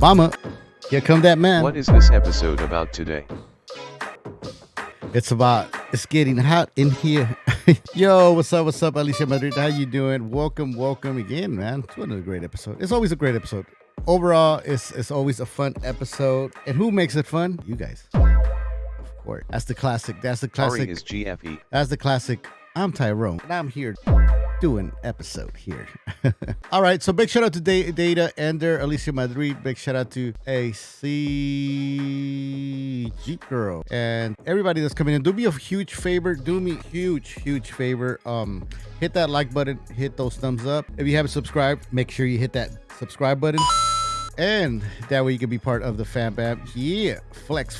Obama. Here come that man. What is this episode about today? It's getting hot in here. Yo, what's up, Alicia Madrid? How you doing? Welcome again, man. It's another great episode. It's always a great episode. Overall, it's always a fun episode. And who makes it fun? You guys. Of course. That's the classic. Ari is GFE. That's the classic. I'm Tyrone, and I'm here doing episode here. All right, so big shout out to Data Ender, Alicia Madrid. Big shout out to AC Jeep Girl and everybody that's coming in. Do me a huge favor. Do me huge favor. Hit that like button. Hit those thumbs up. If you haven't subscribed, make sure you hit that subscribe button. And that way you can be part of the fan bam. Yeah, flex.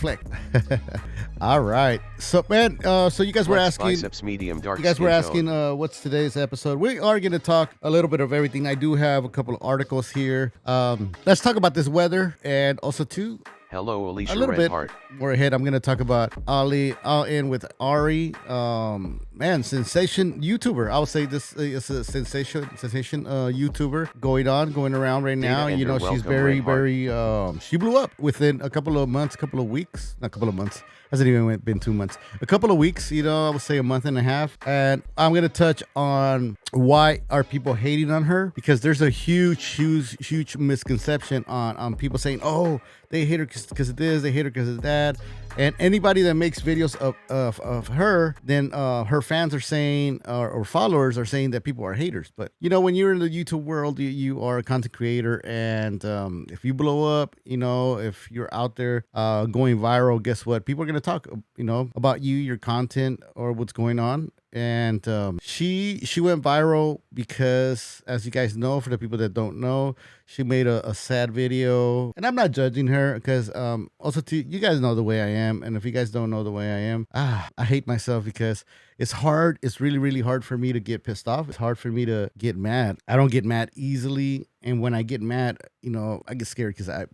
All right. So, man, so you guys were asking. Biceps, medium, dark you guys were skin asking tone. what's today's episode. We are going to talk a little bit of everything. I do have a couple of articles here. Let's talk about this weather, and also too, Hello, Alicia a little bit Redheart. more ahead, I'm going to talk about All In With Ari. Man, sensation YouTuber. I would say this is a sensation YouTuber going around right now. Data You know, Ender, she's welcome, very, she blew up within a couple of months, not a couple of months. Hasn't even been 2 months. A couple of weeks, you know, I would say a month and a half. And I'm going to touch on why are people hating on her, because there's a huge misconception on people saying, oh, they hate her because of this, they hate her because of that. And anybody that makes videos of her, then her fans are saying, or followers are saying that people are haters. But, you know, when you're in the YouTube world, you are a content creator. And if you blow up, you know, if you're out there going viral, guess what? People are going to talk, you know, about you, your content, or what's going on. And she went viral because, as you guys know, for the people that don't know, she made a sad video. And I'm not judging her because also you guys know the way I am. And if you guys don't know the way I am, I hate myself because it's hard. It's really hard for me to get pissed off. It's hard for me to get mad. I don't get mad easily. And when I get mad, you know, I get scared because I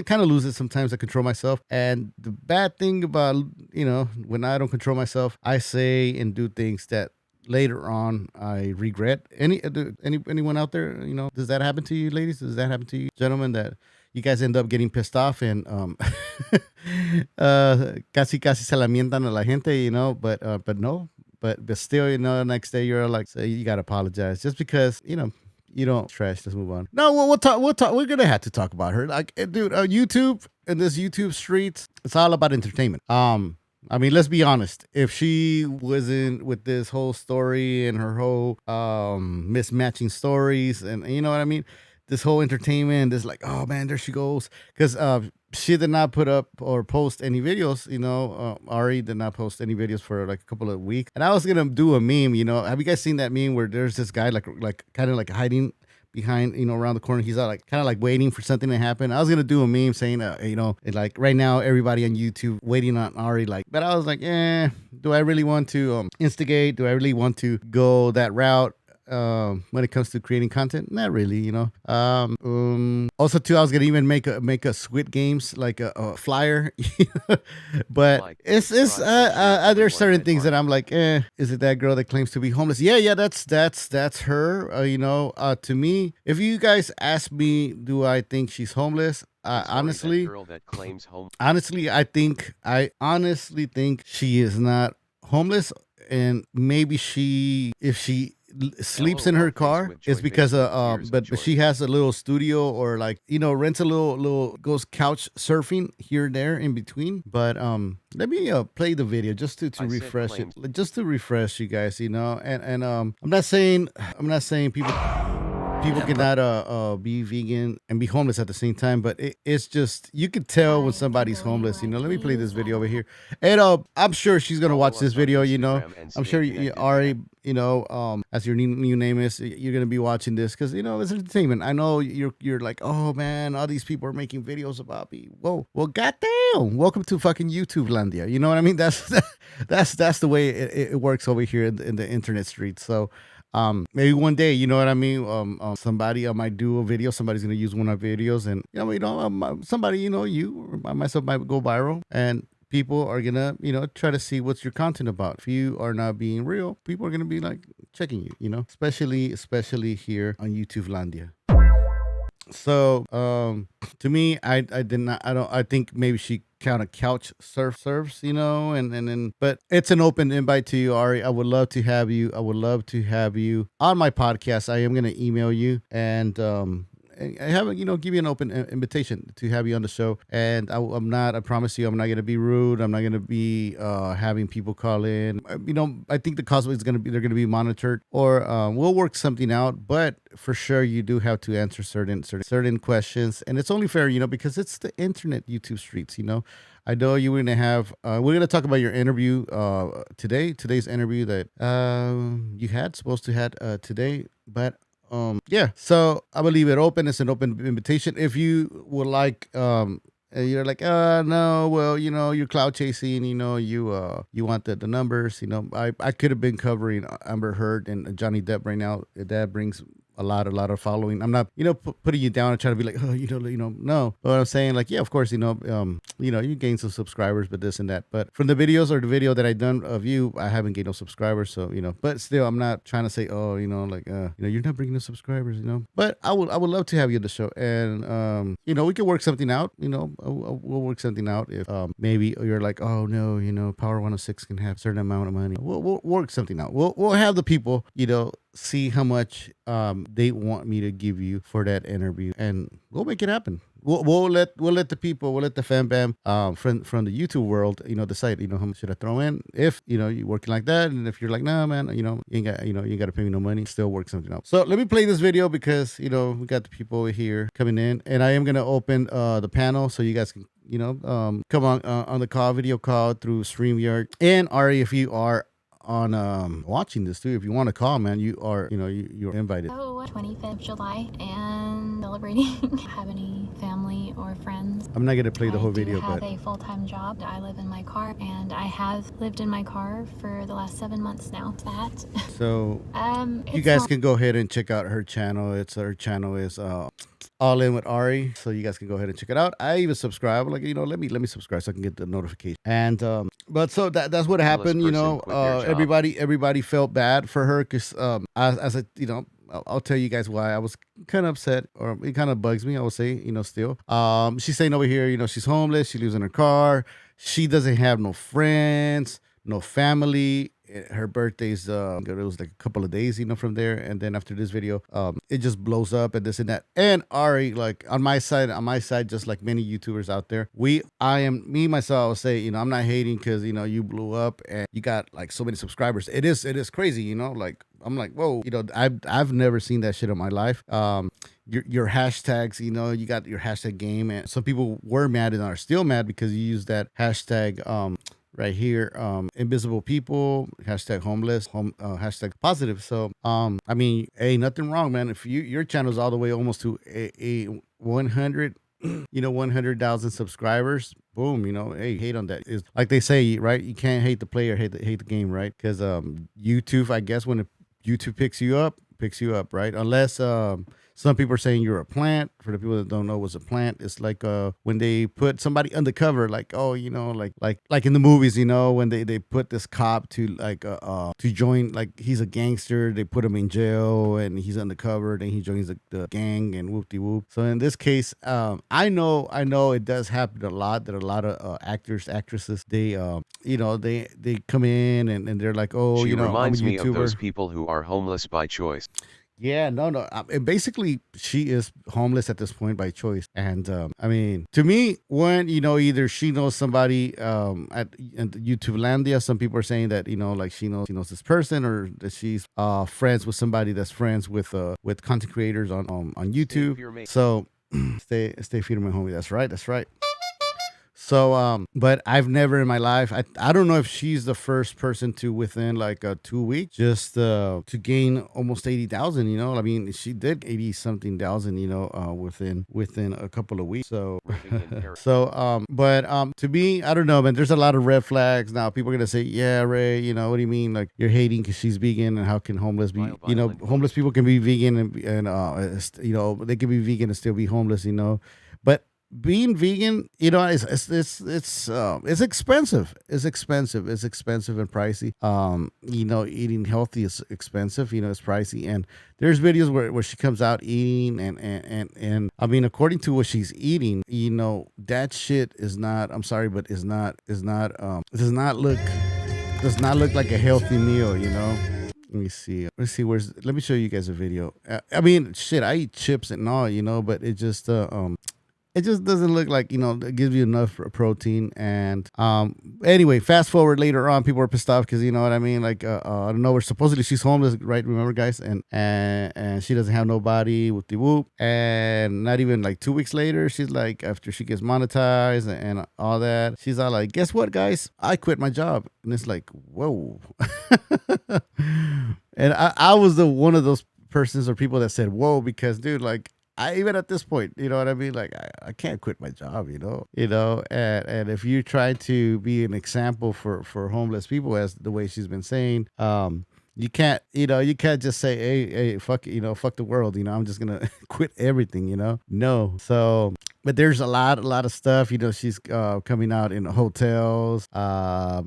kind of lose it sometimes. I control myself. And the bad thing about, you know, when I don't control myself, I say and do things that later on I regret. Anyone out there, you know, does that happen to you, ladies? Does that happen to you, gentlemen, that you guys end up getting pissed off and casi se la mientan a la gente, you know, but no. But still, you know, next day you're like, so you got to apologize just because, you know, you don't trash. Let's move on. No, we'll talk. We're gonna have to talk about her. Like, dude, YouTube and this YouTube streets, it's all about entertainment. I mean, let's be honest. If she wasn't with this whole story and her whole mismatching stories, and you know what I mean, this whole entertainment is like, oh man, there she goes, because she did not put up or post any videos. You know, Ari did not post any videos for like a couple of weeks. And I was gonna do a meme. You know, have you guys seen that meme where there's this guy like kind of like hiding behind, you know, around the corner? He's like kind of like waiting for something to happen. I was gonna do a meme saying, you know, like right now everybody on YouTube waiting on Ari. Like, but I was like, do I really want to instigate? Do I really want to go that route? When it comes to creating content, not really, you know. Also too, I was gonna even make a Squid Games like a flyer, but Like, it's there's certain things that I'm like, is it that girl that claims to be homeless? Yeah, that's her. You know, to me, if you guys ask me, do I think she's homeless? Honestly, that girl that claims home. honestly, I honestly think she is not homeless, and maybe if she sleeps in her car, it's because but she has a little studio, or like, you know, rents a little goes couch surfing here and there in between. But let me play the video just to refresh it, just to refresh you guys, you know. And I'm not saying people cannot be vegan and be homeless at the same time, but it's just, you can tell when somebody's homeless, you know. Let me play this video over here, and I'm sure she's gonna watch this video, you know. I'm sure you Ari, you know, as your new name is, you're gonna be watching this because, you know, it's entertainment. I know you're like, oh man, all these people are making videos about me. Whoa, well, goddamn, welcome to fucking YouTube landia. You know what I mean? That's the way it works over here in the internet streets. So maybe one day, you know what I mean, somebody might do a video, somebody's gonna use one of my videos, and you know, somebody, you know, you or myself might go viral, and people are gonna, you know, try to see what's your content about. If you are not being real, people are gonna be like checking you, you know, especially here on YouTube landia. So to me, I did not. I don't. I think maybe she kind of couch surfs, and then. But it's an open invite to you, Ari. I would love to have you. I would love to have you on my podcast. I am gonna email you and I have give you an open invitation to have you on the show. And I'm not. I promise you, I'm not gonna be rude. I'm not gonna be having people call in. I think the cause is gonna be they're gonna be monitored, or we'll work something out. But for sure, you do have to answer certain questions, and it's only fair, because it's the internet, YouTube streets. I know you were gonna have. We're gonna talk about your interview today. Today's interview that you had supposed to had today, but yeah. So I will leave it open. It's an open invitation. If you would like you're like, no, well, you're cloud chasing, you want the numbers, I could have been covering Amber Heard and Johnny Depp right now. That brings a lot of following. I'm not, putting you down and trying to be like, oh, no. But I'm saying, like, yeah, of course, you gain some subscribers, but this and that. But from the videos or the video that I done of you, I haven't gained no subscribers. So, but still, I'm not trying to say, oh, like, you're not bringing no subscribers, But I would love to have you on the show, and we can work something out. We'll work something out if maybe you're like, oh no, Power 106 can have a certain amount of money. We'll work something out. We'll have the people, see how much they want me to give you for that interview, and we'll make it happen. We'll let the people, we'll let the fan bam from the YouTube world, decide, how much should I throw in, if you're working like that, and if you're like, nah, man, you ain't got you ain't got to pay me no money, still work something out. So let me play this video because we got the people here coming in, and I am gonna open the panel so you guys can come on the call, video call through StreamYard. And Ari, if you are on watching this too, if you want to call, man, you are you're invited. So 25th of July and celebrating. Have any family or friends? I'm not gonna play the whole video, I have but a full-time job. I live in my car, and I have lived in my car for the last 7 months now. That so you guys can go ahead and check out her channel. Her channel is All In With Ari, so you guys can go ahead and check it out. I even subscribe, like, let me subscribe so I can get the notification. And but so that's what happened. Everybody felt bad for her because as a I'll tell you guys why I was kind of upset, or it kind of bugs me. I would say, still. She's saying over here, she's homeless. She lives in her car. She doesn't have no friends, no family. Her birthday's it was like a couple of days, from there. And then after this video, it just blows up and this and that. And Ari, like on my side, just like many YouTubers out there, me myself, I would say, I'm not hating because you blew up and you got like so many subscribers. It is crazy, like I'm like, whoa, I've never seen that shit in my life. Your hashtags, you got your hashtag game, and some people were mad and are still mad because you used that hashtag right here, invisible people, hashtag homeless, hashtag positive. So I mean, hey, nothing wrong, man. If your channel's all the way almost to a 100 100,000 subscribers, boom, hey, hate on that. Is like they say, right? You can't hate the player, hate the game, right? Because YouTube, I guess, when YouTube picks you up, right? Unless some people are saying you're a plant. For the people that don't know what's a plant, it's like when they put somebody undercover, like, oh, like in the movies, when they put this cop to like to join, like he's a gangster, they put him in jail and he's undercover, then he joins the gang and whoop de whoop. So in this case, I know it does happen a lot, that a lot of actresses, they they come in and they're like, oh, She I'm a reminds me of YouTuber. those people who are homeless by choice. Yeah, no. And basically, she is homeless at this point by choice. And I mean, to me, when either she knows somebody at YouTube Landia, some people are saying that like she knows this person, or that she's friends with somebody that's friends with content creators on YouTube. So stay firme, homie. That's right. That's right. So, but I've never in my life, I don't know if she's the first person to within like 2 weeks just to gain almost 80,000. I mean, she did 80 something thousand. Within a couple of weeks. So, but to me, I don't know, man. There's a lot of red flags now. People are gonna say, yeah, Ray, what do you mean? Like you're hating because she's vegan, and how can homeless be? Homeless people can be vegan and they can be vegan and still be homeless. But being vegan, it's expensive. It's expensive and pricey. Eating healthy is expensive. It's pricey. And there's videos where she comes out eating, and I mean, according to what she's eating, that shit is not. I'm sorry, but does not look like a healthy meal. Let me see. Let me show you guys a video. I mean, shit, I eat chips and all, but it just doesn't look like it gives you enough protein. And anyway, fast forward later on, people are pissed off because you know what I mean. Like I don't know, where supposedly she's homeless, right? Remember, guys, and she doesn't have nobody with the whoop. And not even like 2 weeks later, she's like, after she gets monetized and all that, she's all like, guess what, guys? I quit my job. And it's like, whoa. And I was one of those persons or people that said, whoa, because dude, like, even at this point, you know what I mean? Like, I can't quit my job, and if you try to be an example for homeless people, as the way she's been saying, you can't just say, hey, fuck, fuck the world, I'm just gonna quit everything, no. So, but there's a lot of stuff, she's coming out in hotels.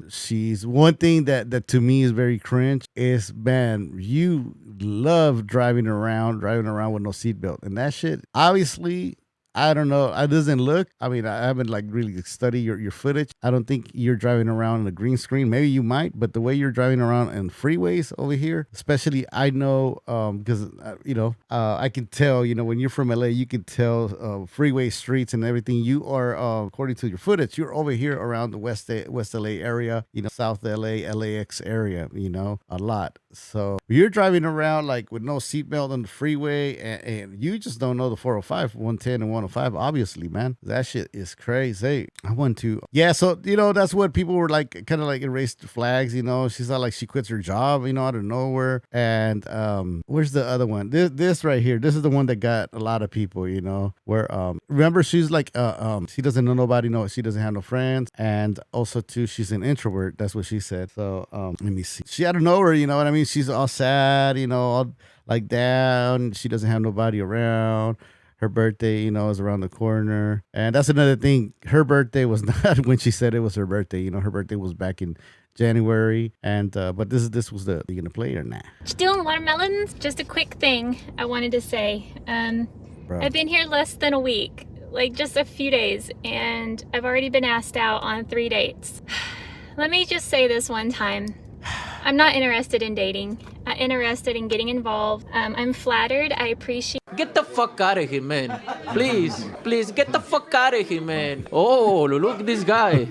She's one thing that to me is very cringe is, man, you love driving around with no seatbelt, and that shit, obviously, I don't know. It doesn't look. I mean, I haven't like really studied your footage. I don't think you're driving around on a green screen. Maybe you might, but the way you're driving around in freeways over here, especially, I know because I can tell. When you're from LA, you can tell freeway streets and everything. You are according to your footage, you're over here around the West LA area. South LA, LAX area. A lot. So you're driving around like with no seatbelt on the freeway, and you just don't know the 405, 110, and 105. Obviously, man, that shit is crazy. I want to, yeah. So that's what people were like, kind of like erased flags. She's not like she quits her job, out of nowhere. And where's the other one? This right here. This is the one that got a lot of people. Where remember, she's like she doesn't know nobody. No, she doesn't have no friends, and also too, she's an introvert. That's what she said. So let me see. She out of nowhere, you know what I mean? She's all sad, all like down. She doesn't have nobody around. Her birthday, is around the corner. And that's another thing. Her birthday was not when she said it was her birthday. Her birthday was back in January. And but this was you gonna play or not? Still watermelons? Just a quick thing I wanted to say. I've been here less than a week, like just a few days, and I've already been asked out on 3 dates. Let me just say this one time. I'm not interested in dating. I'm interested in getting involved. I'm flattered. I appreciate. Get the fuck out of here, man. Please, get the fuck out of here, man. Oh, look at this guy.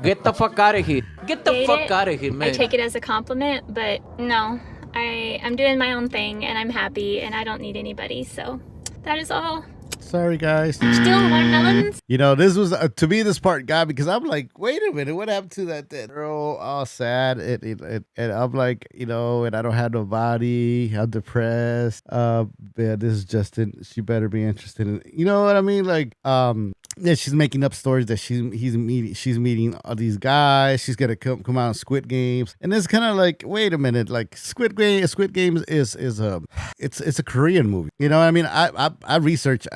Get the fuck out of here. Get the fuck out of here, man. I take it as a compliment, but no. I'm doing my own thing, and I'm happy, and I don't need anybody, so that is all. Sorry, guys. Still watermelons? This was to me this part got, because I'm like, wait a minute, what happened to that girl? All sad, and I'm like, and I don't have nobody. I'm depressed. Yeah, this is Justin. She better be interested in. You know what I mean? Like, yeah, she's making up stories that she's meeting all these guys. She's gonna come out on Squid Games, and it's kind of like, wait a minute, like Squid Games is it's a Korean movie. You know what I mean? I researched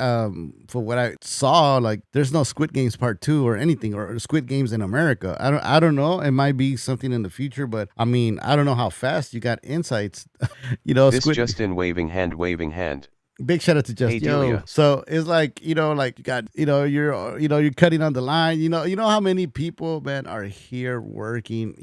for what I saw, like there's no Squid Games Part 2 or anything, or Squid Games in America. I don't know. It might be something in the future, but I mean, I don't know how fast you got insights. This Justin waving hand. Big shout out to Justin. Hey, Delia. So it's like, like you got, you're cutting on the line. You know how many people, man, are here working,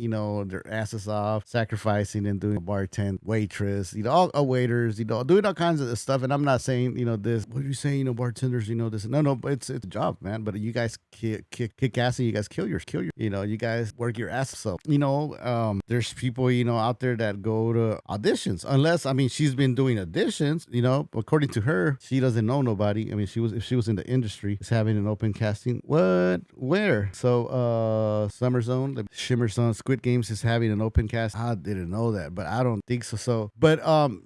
their asses off, sacrificing and doing bartend, waitress, all waiters, doing all kinds of stuff. And I'm not saying, this. What are you saying? Bartenders, this. No, but it's a job, man. But you guys kick ass, and you guys kill your. You guys work your ass. So there's people, out there that go to auditions. Unless, I mean, she's been doing auditions, according to her, she doesn't know nobody. I mean, if she was in the industry, is having an open casting. What? Where? So Summer Zone, the Shimmer Zone, Squid Games is having an open cast. I didn't know that, but I don't think so. But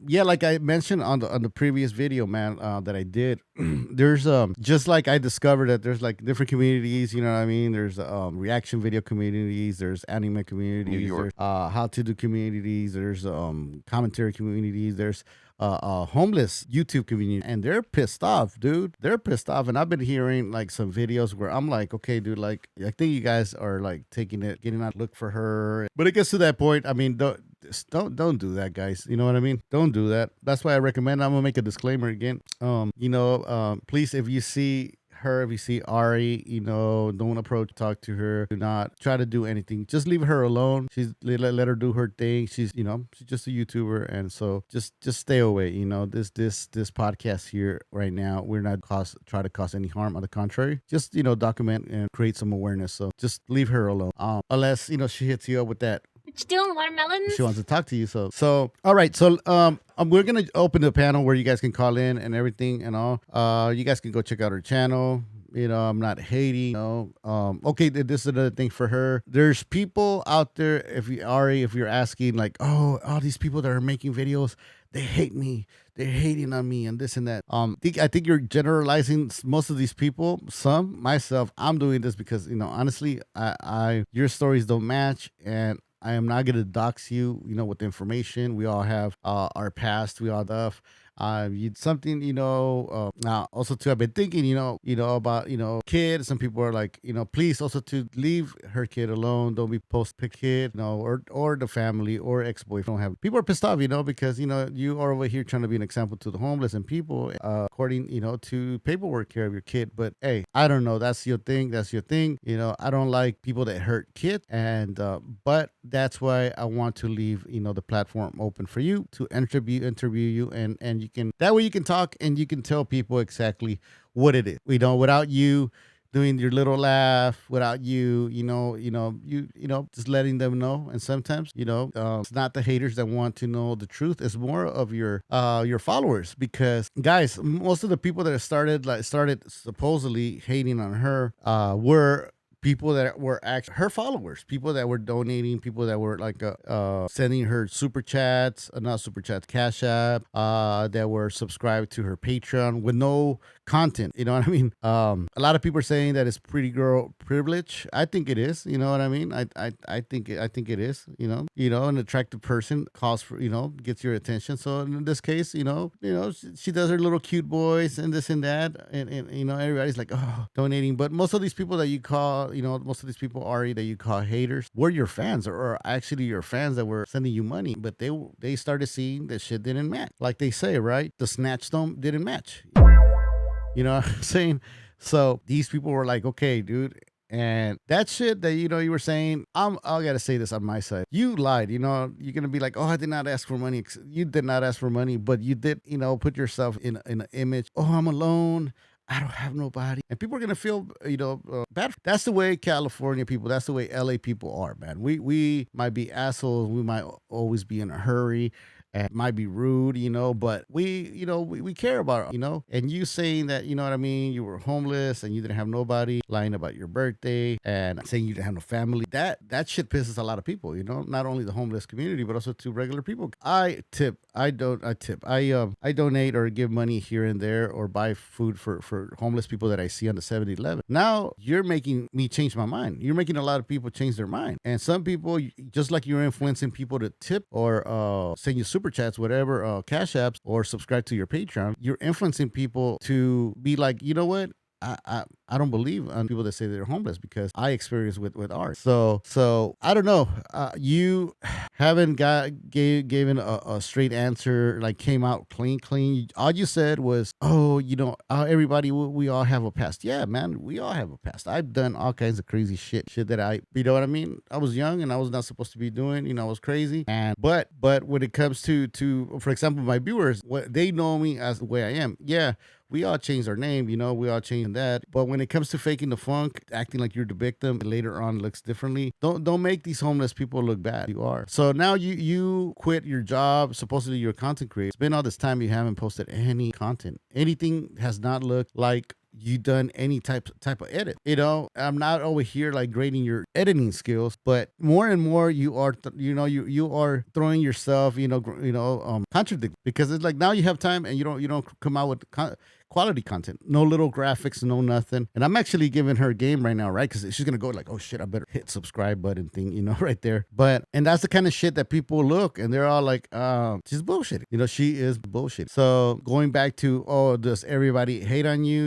yeah, like I mentioned on the previous video, man, that I did, there's just like I discovered that there's like different communities, you know what I mean? There's reaction video communities, there's anime communities, New York. there's how to do communities, there's commentary communities, there's homeless YouTube community, and they're pissed off, dude. They're pissed off, and I've been hearing like some videos where I'm like, okay, dude, like I think you guys are like getting out look for her, but it gets to that point. I mean, don't do that, guys. You know what I mean? Don't do that. That's why I recommend. I'm gonna make a disclaimer again. Please, if you see her, if you see Ari, don't talk to her. Do not try to do anything. Just leave her alone. Let her do her thing. She's just a YouTuber, and so just stay away. This podcast here right now, we're not try to cause any harm. On the contrary, just document and create some awareness. So just leave her alone. Unless she hits you up with that. What you doing, watermelons? She wants to talk to you. So all right. So we're gonna open the panel where you guys can call in and everything and all. You guys can go check out her channel. I'm not hating. Okay, this is another thing for her. There's people out there. If you're asking like, oh, all these people that are making videos, they hate me. They're hating on me and this and that. I think you're generalizing most of these people. Some, myself, I'm doing this because honestly, your stories don't match, and I am not gonna dox you, with information. We all have our past. We all have something, now also too, I've been thinking, about, kids. Some people are like, please also to leave her kid alone. Don't be post pick kid, or the family or ex-boyfriend. People are pissed off, because, you are over here trying to be an example to the homeless and people, according, to paperwork care of your kid. But hey, I don't know. That's your thing. That's your thing. I don't like people that hurt kids. And, but that's why I want to leave, the platform open for you to interview you and you can, that way you can talk and you can tell people exactly what it is, without you doing your little laugh, without you, just letting them know. And sometimes, it's not the haters that want to know the truth. It's more of your followers, because guys, most of the people that started supposedly hating on her, were people that were actually her followers, people that were donating, people that were like sending her super chats, not super chats, Cash App, that were subscribed to her Patreon with no content. You know what I mean? A lot of people are saying that it's pretty girl privilege. I think it is. You know what I mean? I think it is. An attractive person calls for, gets your attention. So in this case, she does her little cute voice and this and that, and everybody's like, oh, donating. But most of these people that you call, most of these people, Ari, that you call haters, were your fans, or actually your fans that were sending you money. But they started seeing that shit didn't match. Like they say, right? The snatch didn't match. You know what I'm saying? So these people were like, okay, dude. And that shit that, you were saying, I got to say this on my side. You lied, you're going to be like, oh, I did not ask for money. You did not ask for money, but you did, put yourself in an image. Oh, I'm alone. I don't have nobody. And people are going to feel, bad. That's the way California people, that's the way LA people are, man. We might be assholes. We might always be in a hurry. And might be rude, but we care about, and you saying that, you know what I mean, you were homeless and you didn't have nobody, lying about your birthday and saying you didn't have no family, that shit pisses a lot of people, not only the homeless community, but also to regular people. I donate or give money here and there or buy food for homeless people that I see on the 7-Eleven. Now you're making me change my mind. You're making a lot of people change their mind. And some people, just like you're influencing people to tip or send you super chats, whatever, Cash Apps, or subscribe to your Patreon, you're influencing people to be like, you know what? I don't believe on people that say they're homeless, because I experienced with art. So I don't know. You haven't given a straight answer, like came out clean. All you said was, oh, everybody, we all have a past. Yeah, man, we all have a past. I've done all kinds of crazy shit that you know what I mean? I was young and I was not supposed to be doing, I was crazy. But when it comes to, for example, my viewers, they know me as the way I am. Yeah. We all changed our name, we all changed that. But when it comes to faking the funk, acting like you're the victim, later on looks differently. Don't make these homeless people look bad. You are. So now you quit your job. Supposedly you're a content creator. It's been all this time you haven't posted any content. Anything has not looked like you done any type of edit. I'm not over here like grading your editing skills, but more and more you are you are throwing yourself contradicting, because it's like now you have time and you don't come out with quality content. No little graphics, no nothing. And I'm actually giving her a game right now, right? Because she's going to go like, oh shit, I better hit subscribe button thing, right there. And that's the kind of shit that people look and they're all like, she's bullshitting. She is bullshit. So going back to, oh, does everybody hate on you?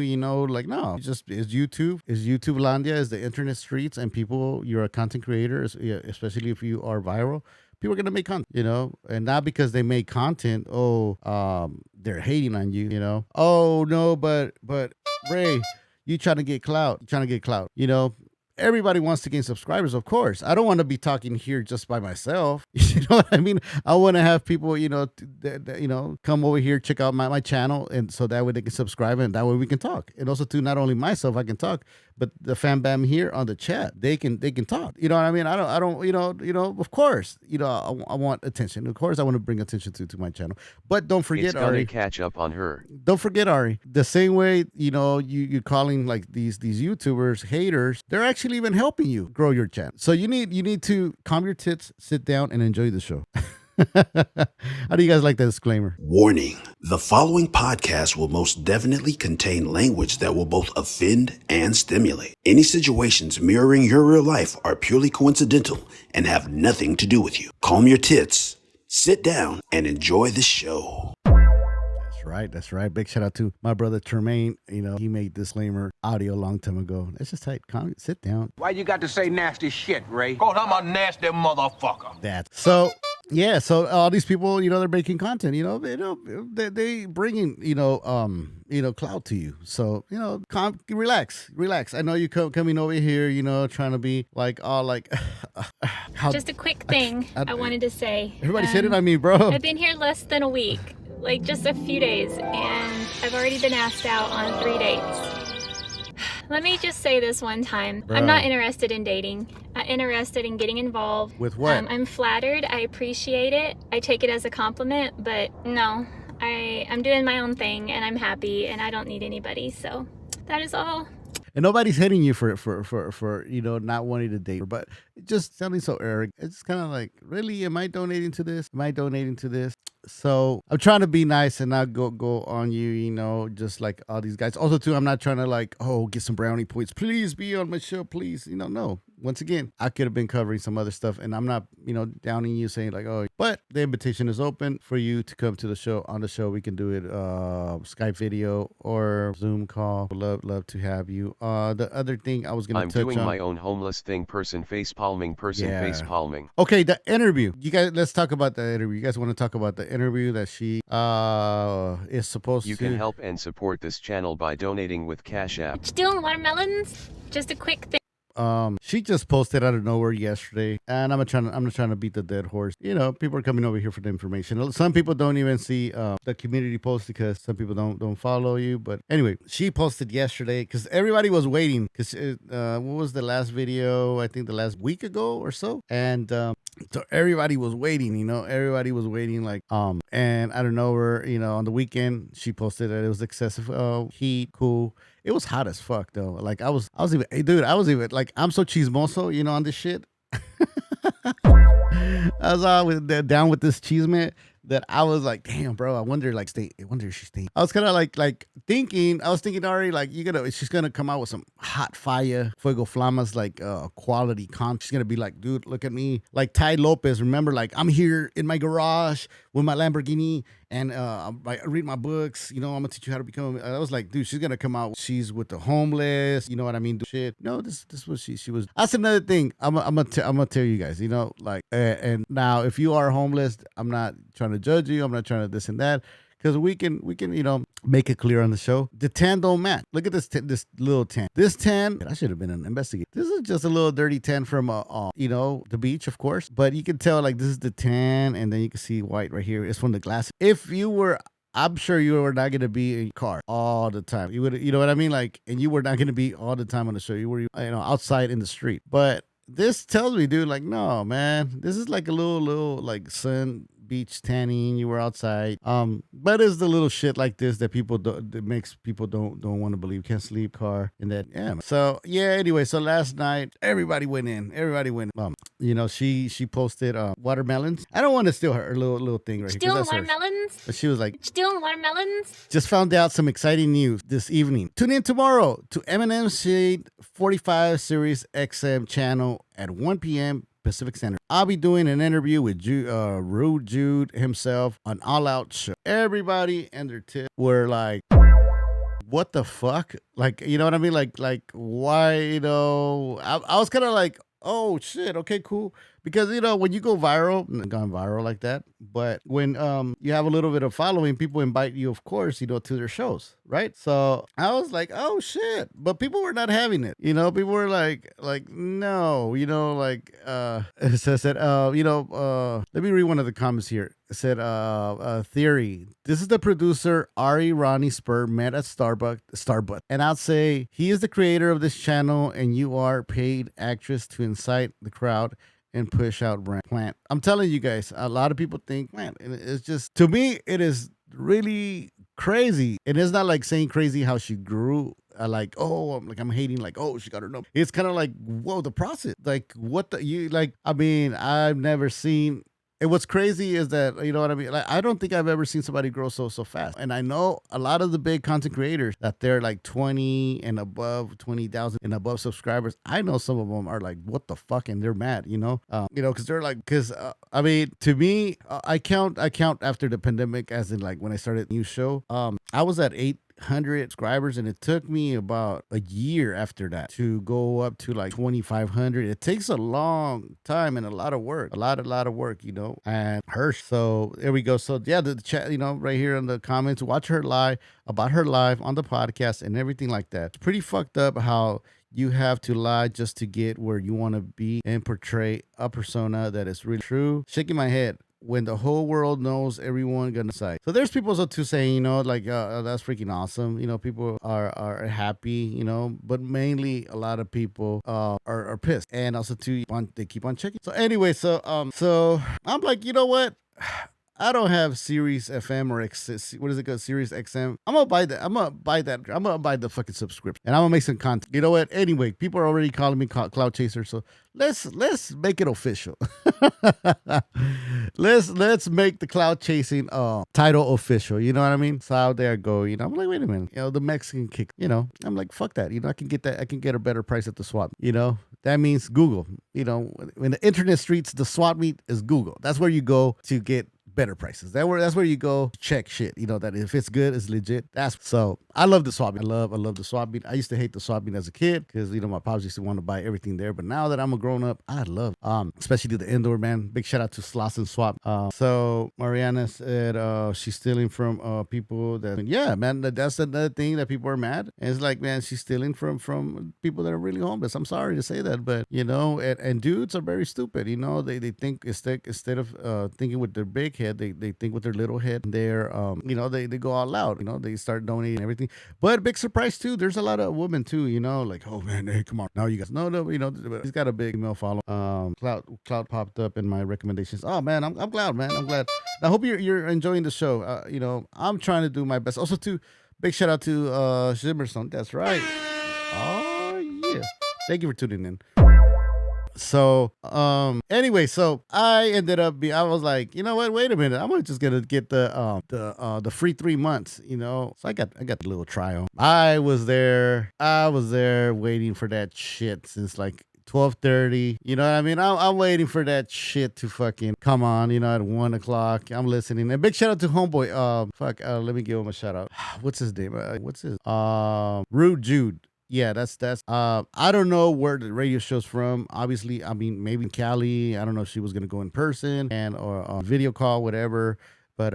Like, no, it's YouTube. Is YouTube Landia, is the internet streets, and people, you're a content creator, especially if you are viral. People are going to make content, and not because they make content, they're hating on you, Oh, no, but Ray, you trying to get clout. Everybody wants to gain subscribers, of course. I don't want to be talking here just by myself. You know what I mean? I want to have people, come over here, check out my channel, and so that way they can subscribe, and that way we can talk. And also, too, not only myself, I can talk, but the fan bam here on the chat, they can talk. You know what I mean? I don't. Of course, I want attention. Of course, I want to bring attention to my channel. But don't forget, it's Ari. It's gonna catch up on her. Don't forget, Ari. The same way, you're calling like these YouTubers haters. They're actually even helping you grow your channel. So you need to calm your tits, sit down, and enjoy the show. How do you guys like that disclaimer? Warning: the following podcast will most definitely contain language that will both offend and stimulate. Any situations mirroring your real life are purely coincidental and have nothing to do with you. Calm your tits, sit down, and enjoy the show. That's right. Big shout out to my brother Tremaine. He made disclaimer audio a long time ago. That's just tight. Sit down. Why you got to say nasty shit, Ray? Cause I'm a nasty motherfucker. So yeah, so all these people, they're making content. They bringing clout to you. So relax. I know you coming over here, trying to be like all like. Just a quick thing I wanted to say. Everybody's hitting on me, bro. I've been here less than a week. Like just a few days, and I've already been asked out on 3 dates. Let me just say this one time. Bro. I'm not interested in dating. I'm interested in getting involved. With what? I'm flattered. I appreciate it. I take it as a compliment, but no, I'm doing my own thing, and I'm happy, and I don't need anybody. So that is all. And nobody's hitting you for not wanting to date, but just sounding so arrogant. It's kind of like, really, am I donating to this? So I'm trying to be nice and not go on you, just like all these guys. Also, too, I'm not trying to like, get some brownie points. Please be on my show, please. No. Once again, I could have been covering some other stuff, and I'm not, downing you, saying like, oh, but the invitation is open for you to come to the show. On the show, we can do it Skype video or Zoom call. Love to have you. The other thing I was going to touch on. I'm doing my own homeless thing, face palming. Okay, the interview. You guys, let's talk about the interview. You guys want to talk about the interview that she is supposed to. You can help and support this channel by donating with Cash App. What you doing, watermelons? Just a quick thing. She just posted out of nowhere yesterday, and I'm not trying to beat the dead horse. People are coming over here for the information. Some people don't even see the community post because some people don't follow you. But anyway, she posted yesterday because everybody was waiting. Because what was the last video? I think the last week ago or so, and so everybody was waiting. Everybody was waiting. Like and out of nowhere, on the weekend, she posted that it was excessive heat. Cool. It was hot as fuck though. Like I was even like, I'm so chismoso, on this shit. I was all down with this chisme that I was like, damn, bro. I wonder if she's staying. I was kind of like thinking. I was thinking already, like, she's gonna come out with some hot fire, fuego flamas, like quality content. She's gonna be like, dude, look at me, like Ty Lopez. Remember, like, I'm here in my garage with my Lamborghini, and I read my books. I'm gonna teach you how to become. I was like, dude, she's gonna come out. She's with the homeless. You know what I mean? Do shit. No, this was she was. That's another thing. I'm gonna tell you guys. Like, and now if you are homeless, I'm not trying to judge you. I'm not trying to this and that, because we can make it clear on the show. The tan don't match. Look at this little tan. This tan, I should have been an investigator. This is just a little dirty tan from the beach, of course, but you can tell like this is the tan, and then you can see white right here. It's from the glass. I'm sure you were not going to be in your car all the time. You would, what I mean? Like, and you were not going to be all the time on the show. You were, outside in the street. But this tells me, dude, like, no, man, this is like a little like sun beach tanning, you were outside. But it's the little shit like this that that makes people don't want to believe. Can't sleep, car, and that. Yeah. So yeah. Anyway, so last night everybody went in. Everybody went. She posted watermelons. I don't want to steal her little thing right here. Stealing watermelons? But she was like, stealing watermelons? Just found out some exciting news this evening. Tune in tomorrow to Eminem's Shade 45 Series XM channel at 1 p.m. Pacific Standard. I'll be doing an interview with Rude Jude himself on All Out Show. Everybody and their tip were like, what the fuck? Like, you know what I mean? Like why, I was kind of like, oh shit, okay, cool. Because, when you go viral, gone viral like that, but when you have a little bit of following, people invite you, of course, to their shows, right? So I was like, oh shit. But people were not having it. People were like, no, it said, let me read one of the comments here. It said, theory. This is the producer, Ari Ronnie Spur, met at Starbucks. And I'd say he is the creator of this channel and you are paid actress to incite the crowd and push out brand plant. I'm telling you guys, a lot of people think, man, it's just, to me, it is really crazy. And it's not like saying crazy how she grew. I'm hating, like, oh, she got her number. It's kind of like, whoa, the process. Like, I've never seen. And what's crazy is that, you know what I mean? Like, I don't think I've ever seen somebody grow so fast. And I know a lot of the big content creators that they're like 20 and above, 20,000 and above subscribers. I know some of them are like, what the fuck? And they're mad, because they're like, to me, I count after the pandemic, as in like when I started a new show, I was at 800 subscribers, and it took me about a year after that to go up to like 2,500. It takes a long time and a lot of work, a lot of work, and her. So there we go. So yeah, the chat, right here in the comments, watch her live on the podcast and everything like that. It's pretty fucked up how you have to lie just to get where you want to be and portray a persona that is really true. Shaking my head. When the whole world knows, everyone gonna say. So there's people also too saying, that's freaking awesome. people are happy, but mainly a lot of people are pissed, and also too they keep on checking. So anyway, so I'm like, you know what? I don't have Sirius FM or what is it called? Sirius XM. I'm gonna buy that. I'm gonna buy the fucking subscription, and I'm gonna make some content. You know what? Anyway, people are already calling me Cloud Chaser, so let's make it official. let's make the cloud chasing title official. You know what I mean? So out there I go. I'm like, wait a minute. The Mexican kick. I'm like, fuck that. I can get that. I can get a better price at the swap. That means Google. In the internet streets, the swap meet is Google. That's where you go to get better prices. That's where you go to check shit. That if it's good, it's legit. So I love the swap meet. I love the swap meet. I used to hate the swap meet as a kid because my pops used to want to buy everything there. But now that I'm a grown up, I love especially the indoor, man. Big shout out to Sloss and Swap. So Mariana said she's stealing from people that, yeah, man, that's another thing that people are mad. And it's like, man, she's stealing from people that are really homeless. I'm sorry to say that, but and dudes are very stupid. They think instead of thinking with their big head, they think with their little head. They're they go all out. They start donating everything. But big surprise too, there's a lot of women too. Like, oh man, hey, come on, now you guys no, he's got a big email follow. Cloud popped up in my recommendations. Oh man, I'm glad, man. I'm glad. I hope you're enjoying the show. I'm trying to do my best. Also too, big shout out to Shimmerson. That's right. Oh yeah, thank you for tuning in. So, anyway, so I ended up I was like, you know what? Wait a minute. I'm just gonna get the free 3 months, So I got the little trial. I was there waiting for that shit since like 12:30. You know what I mean? I'm waiting for that shit to fucking come on, at 1 o'clock. I'm listening. And big shout out to Homeboy. Let me give him a shout out. What's his name? Rude Jude. Yeah, that's I don't know where the radio show's from. Obviously, maybe in Cali. I don't know if she was gonna go in person or video call, whatever. But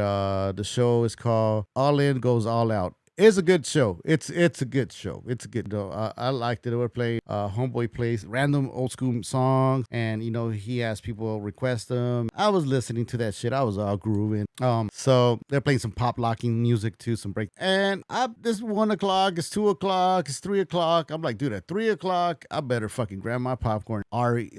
the show is called All In Goes All Out. it's a good show. It's a good show. It's a good. I liked it. They were playing. Homeboy plays random old school songs, and he has people request them. I was listening to that shit. I was all grooving. So they're playing some pop locking music too, some break. And this 1 o'clock, it's 2 o'clock, it's 3 o'clock. I'm like, dude, at 3 o'clock, I better fucking grab my popcorn. Ari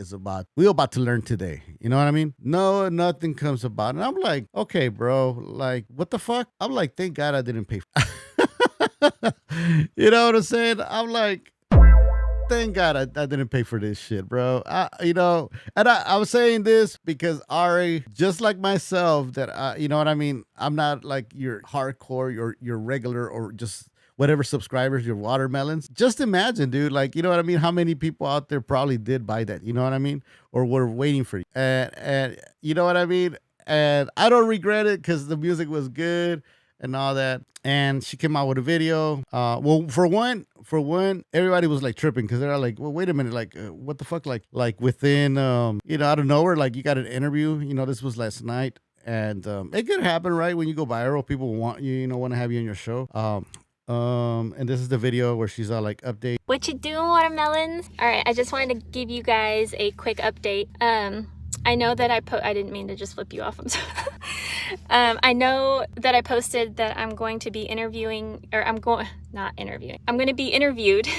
we're about to learn today. You know what I mean? No, nothing comes about. And I'm like, okay, bro, like, what the fuck? I'm like, thank God I didn't pay for You know what I'm saying? I'm like, thank God I didn't pay for this shit, bro. And I was saying this because Ari, just like myself, that you know what I mean? I'm not like your hardcore, your regular, or just whatever subscribers, your watermelons. Just imagine, dude, like, you know what I mean? How many people out there probably did buy that, you know what I mean? Or were waiting for you. And you know what I mean? And I don't regret it because the music was good and all that. And she came out with a video. Well, for one, everybody was like tripping because they're like, well, wait a minute, like, what the fuck? Like within, out of nowhere, like you got an interview. This was last night. And it could happen, right? When you go viral, people want want to have you in your show. And this is the video where she's all like, update. What you doing, watermelons? All right, I just wanted to give you guys a quick update. I know that I didn't mean to just flip you off. I'm sorry. I know that I posted that I'm going to be interviewing, or I'm going to be interviewed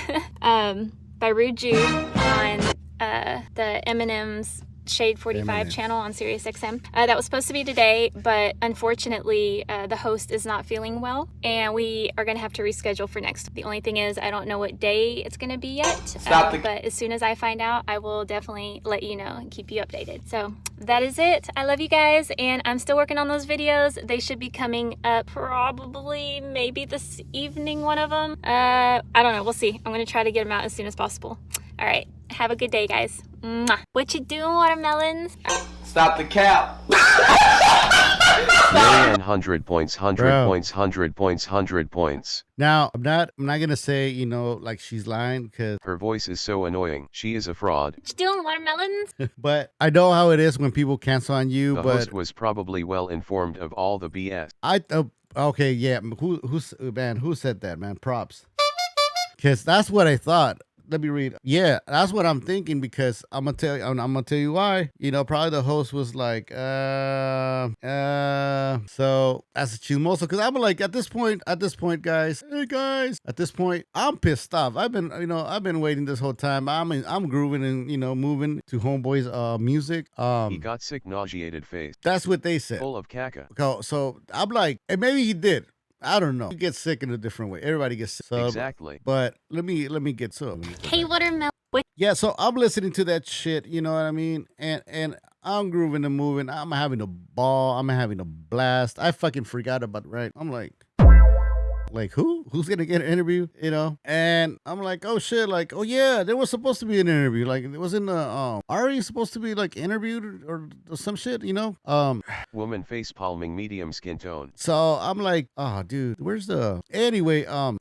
by Rude Jude on the Eminem's Shade 45 channel on Sirius XM. That was supposed to be today, but unfortunately the host is not feeling well and we are going to have to reschedule for next. The only thing is I don't know what day it's going to be yet, but as soon as I find out, I will definitely let you know and keep you updated. So that is it. I love you guys, and I'm still working on those videos. They should be coming up probably maybe this evening, one of them. I don't know. We'll see. I'm going to try to get them out as soon as possible. All right. Have a good day, guys. Mwah. What you doing, watermelons? Stop the cap. Marianne 100 points, 100 Bro. points, 100 points, 100 points. Now, I'm not gonna say, like she's lying, because Her voice is so annoying. She is a fraud. What you doing, watermelons? but I know how it is when people cancel on you. The but host was probably well informed of all the BS. Okay, yeah. Who said that, man? Props. Because that's what I thought. Let me read. Yeah, that's what I'm thinking, because I'm gonna tell you why. Probably the host was like, so that's a chismoso. Because I'm like, at this point, guys, hey guys, at this point, I'm pissed off. I've been waiting this whole time. I'm grooving and moving to Homeboy's music. He got sick, nauseated face. That's what they said. Full of caca. So I'm like, and maybe he did. I don't know. You get sick in a different way. Everybody gets sick. So, Exactly. But let me get to it. Hey, watermelon. Yeah, so I'm listening to that shit, you know what I mean? And I'm grooving and moving. I'm having a ball. I'm having a blast. I fucking forgot about, right? I'm like, who's gonna get an interview, and I'm like, oh shit, like, oh yeah, there was supposed to be an interview, like it was in the Ari supposed to be like interviewed or some shit, Woman face palming, medium skin tone. so I'm like, oh dude, where's the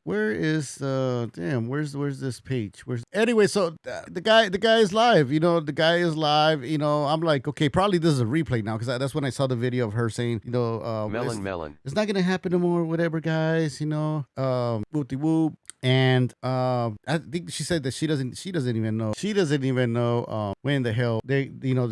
where is where's this page, anyway, so the guy is live, the guy is live, I'm like, okay, probably this is a replay now, because that's when I saw the video of her saying, Melon. it's not gonna happen no more, whatever, guys, whoopty whoop. And I think she said that she doesn't even know when the hell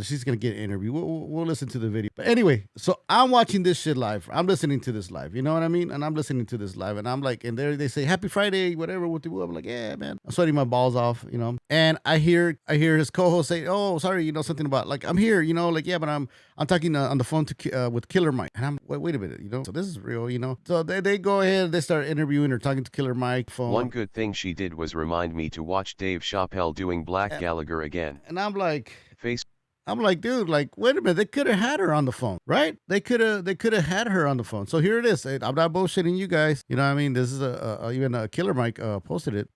she's gonna get an interview. We'll listen to the video. But anyway, so I'm watching this shit live. I'm listening to this live. You know what I mean? And I'm listening to this live, and I'm like, and there they say Happy Friday, whatever. Whoopty whoop. I'm like, yeah, man. I'm sweating my balls off. And I hear his co-host say, oh, sorry, something about like I'm here. Like, yeah, but I'm talking on the phone with Killer Mike. And I'm wait a minute. So this is real. So they go ahead. They start interviewing or talking to Killer Mike. Phone. One good thing she did was remind me to watch Dave Chappelle doing Black Gallagher again. And I'm like, Face. I'm like, dude, like, wait a minute, they could have had her on the phone, right? They could have had her on the phone. So here it is. I'm not bullshitting you guys. You know what I mean? This is even a Killer Mike posted it.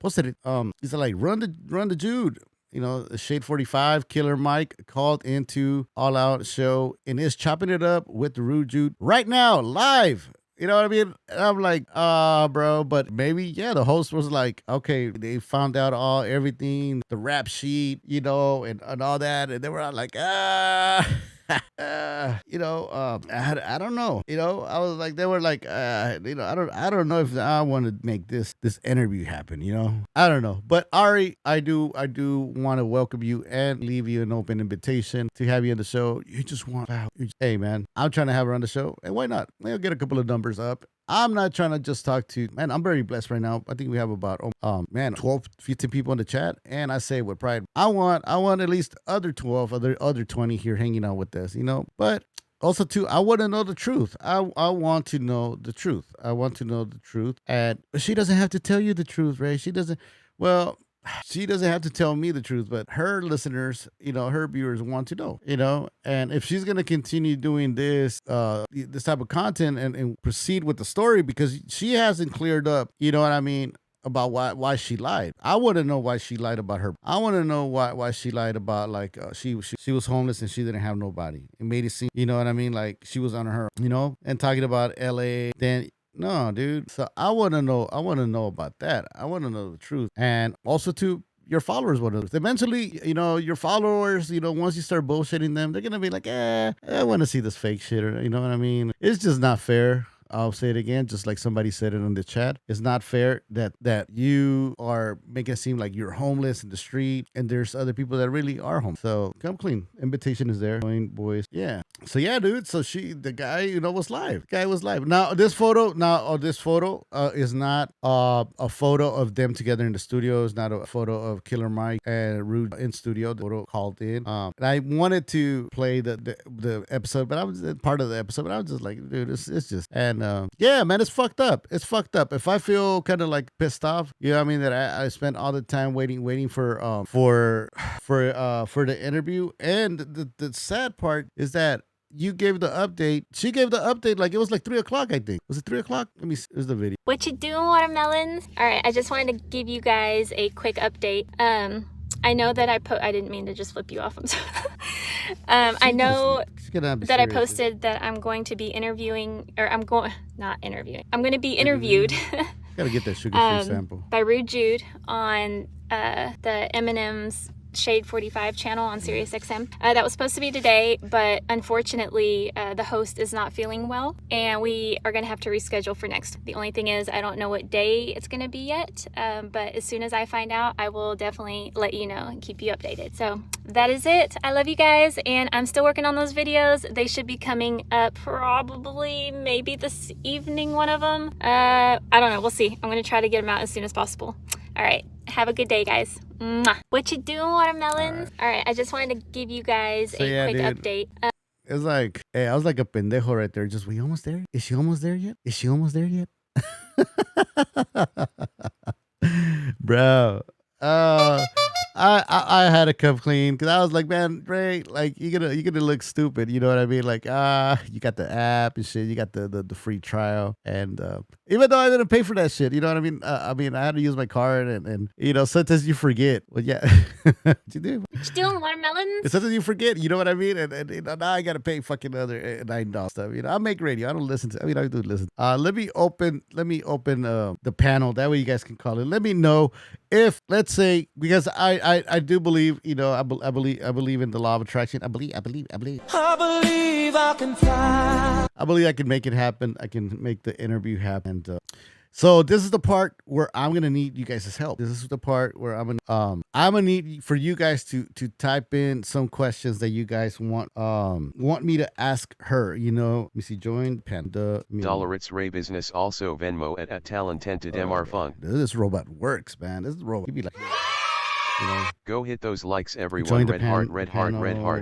He's like, run the Jude. Shade 45, Killer Mike called into All Out show and is chopping it up with the Rude Jude right now, live. You know what I mean? And I'm like, bro, but maybe, yeah, the host was like, okay, they found out everything, the rap sheet, and all that. And they were all like, I don't know. I was like, they were like, I don't know if I want to make this interview happen. I don't know. But Ari, I do want to welcome you and leave you an open invitation to have you on the show. You just want out. Hey man, I'm trying to have her on the show, and why not? We'll get a couple of numbers up. I'm not trying to just talk to, man, I'm very blessed right now. I think we have about, 12, 15 people in the chat. And I say with pride, I want at least other 12, other 20 here hanging out with us, But also, too, I want to know the truth. I want to know the truth. I want to know the truth. And she doesn't have to tell you the truth, Ray. She doesn't have to tell me the truth, but her listeners, her viewers want to know, and if she's going to continue doing this type of content and proceed with the story, because she hasn't cleared up, about why she lied. I want to know why she lied about her. I want to know why she lied about, like, she was homeless and she didn't have nobody. It made it seem, like she was on her, and talking about LA, then no, dude. So I want to know about that. I want to know the truth. And also, too, your followers want to know. Eventually, your followers, once you start bullshitting them, they're going to be like, I want to see this fake shit. Or, you know what I mean? It's just not fair. I'll say it again, just like somebody said it in the chat. It's not fair that you are making it seem like you're homeless in the street, and there's other people that really are homeless. So come clean. Invitation is there. Join, boys. Yeah. So yeah, dude. So the guy, was live. The guy was live. Now this photo is not a photo of them together in the studio. It's not a photo of Killer Mike and Rude in studio. The photo called in. And I wanted to play the episode, but I was part of the episode. But I was just like, dude, it's just and. Yeah, man, it's fucked up. It's fucked up. If I feel kind of like pissed off, that I spent all the time waiting for the interview, and the sad part is that you gave the update. She gave the update like it was like 3:00. I think was it 3:00? Let me see. Here's the video. What you doing, watermelons? All right, I just wanted to give you guys a quick update. I know that I didn't mean to just flip you off. I'm sorry. I know that I posted that I'm going to be interviewing, or I'm going to be interviewed. Gotta get that sugar-free sample. By Rude Jude on the Eminem's Shade 45 channel on SiriusXM. That was supposed to be today, but unfortunately the host is not feeling well, and we are going to have to reschedule for next. The only thing is I don't know what day it's going to be yet, but as soon as I find out, I will definitely let you know and keep you updated. So that is it. I love you guys, and I'm still working on those videos. They should be coming up probably maybe this evening, one of them. I don't know. We'll see. I'm going to try to get them out as soon as possible. All right. Have a good day, guys. Mwah. What you doing, watermelons? All right. I just wanted to give you guys a quick update. It's like, hey, I was like a pendejo right there. Just, we almost there? Is she almost there yet? Is she almost there yet? Bro. I had to come clean because I was like, man, Ray, like you're gonna look stupid, you know what I mean? Like, you got the app and shit, you got the free trial, and even though I didn't pay for that shit, you know what I mean? I had to use my card, and sometimes you forget. Well, yeah, what you do? What you doing, watermelons? Sometimes you forget, you know what I mean? And now I gotta pay fucking other $9 stuff. I make radio. I don't listen to. I do listen. Let me open the panel. That way you guys can call it. Let me know if, let's say, because I do believe, I believe in the law of attraction. I believe I can fly. I believe I can make it happen. I can make the interview happen. And so this is the part where I'm gonna need you guys' help. This is the part where I'm gonna need for you guys to type in some questions that you guys want me to ask her. Let me see. Join Panda. $. Ray Business also Venmo at talented MR Fun. This robot works, man. This robot. He'd be like. Go hit those likes, everyone. Red heart.